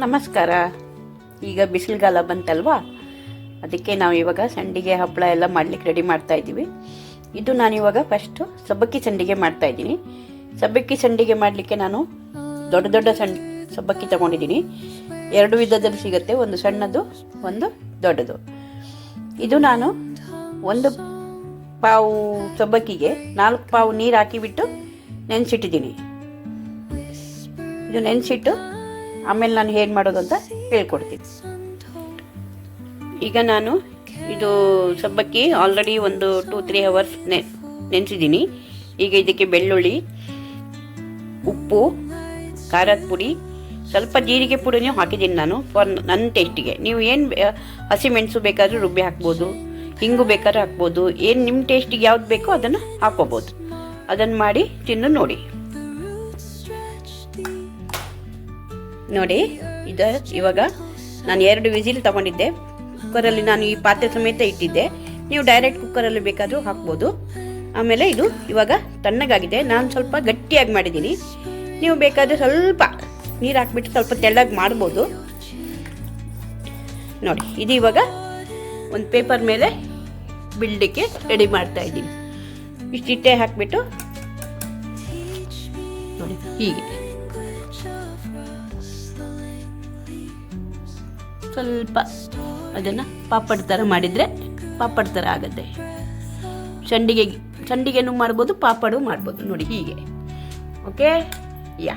ನಮಸ್ಕಾರ. ಈಗ ಬಿಸಿಲುಗಾಲ ಬಂತಲ್ವಾ, ಅದಕ್ಕೆ ನಾವು ಇವಾಗ ಸಂಡಿಗೆ ಹಪ್ಪಳ ಎಲ್ಲ ಮಾಡಲಿಕ್ಕೆ ರೆಡಿ ಮಾಡ್ತಾ ಇದ್ದೀವಿ. ಇದು ನಾನಿವಾಗ ಫಸ್ಟು ಸಬ್ಬಕ್ಕಿ ಸಂಡಿಗೆ ಮಾಡ್ತಾ ಇದ್ದೀನಿ. ಸಬ್ಬಕ್ಕಿ ಸಂಡಿಗೆ ಮಾಡಲಿಕ್ಕೆ ನಾನು ದೊಡ್ಡ ದೊಡ್ಡ ಸಬ್ಬಕ್ಕಿ ತಗೊಂಡಿದ್ದೀನಿ. 2 ವಿಧದಲ್ಲಿ ಸಿಗುತ್ತೆ, ಒಂದು ಸಣ್ಣದು ಒಂದು ದೊಡ್ಡದು. ಇದು ನಾನು 1 ಪಾವು ಸಬ್ಬಕ್ಕಿಗೆ 4 ಪಾವು ನೀರು ಹಾಕಿಬಿಟ್ಟು ನೆನೆಸಿಟ್ಟಿದ್ದೀನಿ. ಇದು ನೆನೆಸಿಟ್ಟು ಆಮೇಲೆ ನಾನು ಹೇಗೆ ಮಾಡೋದು ಅಂತ ಹೇಳ್ಕೊಡ್ತೀನಿ. ಈಗ ನಾನು ಇದು ಸಬ್ಬಕ್ಕಿ ಆಲ್ರೆಡಿ ಒಂದು 2-3 ಅವರ್ಸ್ ನೆನೆಸಿದ್ದೀನಿ. ಈಗ ಇದಕ್ಕೆ ಬೆಳ್ಳುಳ್ಳಿ, ಉಪ್ಪು, ಖಾರದ ಪುಡಿ, ಸ್ವಲ್ಪ ಜೀರಿಗೆ ಪುಡಿನೂ ಹಾಕಿದ್ದೀನಿ ನಾನು ಫಾರ್ ನನ್ನ ಟೇಸ್ಟಿಗೆ. ನೀವು ಏನು ಹಸಿಮೆಣಸು ಬೇಕಾದರೂ ರುಬ್ಬಿ ಹಾಕ್ಬೋದು, ಹಿಂಗು ಬೇಕಾದ್ರೂ ಹಾಕ್ಬೋದು. ಏನು ನಿಮ್ಮ ಟೇಸ್ಟಿಗೆ ಯಾವ್ದು ಬೇಕೋ ಅದನ್ನು ಹಾಕೋಬೋದು. ಅದನ್ನು ಮಾಡಿ ತಿಂದು ನೋಡಿ. ನೋಡಿ, ಇವಾಗ ನಾನು 2 ವಿಸಿಲ್ ತಗೊಂಡಿದ್ದೆ. ಕುಕ್ಕರಲ್ಲಿ ನಾನು ಈ ಪಾತ್ರೆ ಸಮೇತ ಇಟ್ಟಿದ್ದೆ. ನೀವು ಡೈರೆಕ್ಟ್ ಕುಕ್ಕರಲ್ಲಿ ಬೇಕಾದರೂ ಹಾಕ್ಬೋದು. ಆಮೇಲೆ ಇದು ಇವಾಗ ತಣ್ಣಗಾಗಿದೆ. ನಾನು ಸ್ವಲ್ಪ ಗಟ್ಟಿಯಾಗಿ ಮಾಡಿದ್ದೀನಿ. ನೀವು ಬೇಕಾದರೆ ಸ್ವಲ್ಪ ನೀರು ಹಾಕ್ಬಿಟ್ಟು ಸ್ವಲ್ಪ ತೆಳ್ಳಗೆ ಮಾಡ್ಬೋದು. ನೋಡಿ, ಇದು ಇವಾಗ ಒಂದು ಪೇಪರ್ ಮೇಲೆ ಬಿಡಲಿಕ್ಕೆ ರೆಡಿ ಮಾಡ್ತಾ ಇದ್ದೀನಿ. ಇಷ್ಟಿಟ್ಟೆ ಹಾಕಿಬಿಟ್ಟು ನೋಡಿ, ಹೀಗೆ ಸ್ವಲ್ಪ ಅದನ್ನು ಪಾಪಡ್ ಥರ ಮಾಡಿದರೆ ಪಾಪಡ್ ಥರ ಆಗುತ್ತೆ. ಸಂಡಿಗೆನೂ ಮಾಡ್ಬೋದು, ಪಾಪಡು ಮಾಡ್ಬೋದು. ನೋಡಿ ಹೀಗೆ. ಓಕೆ, ಯಾ.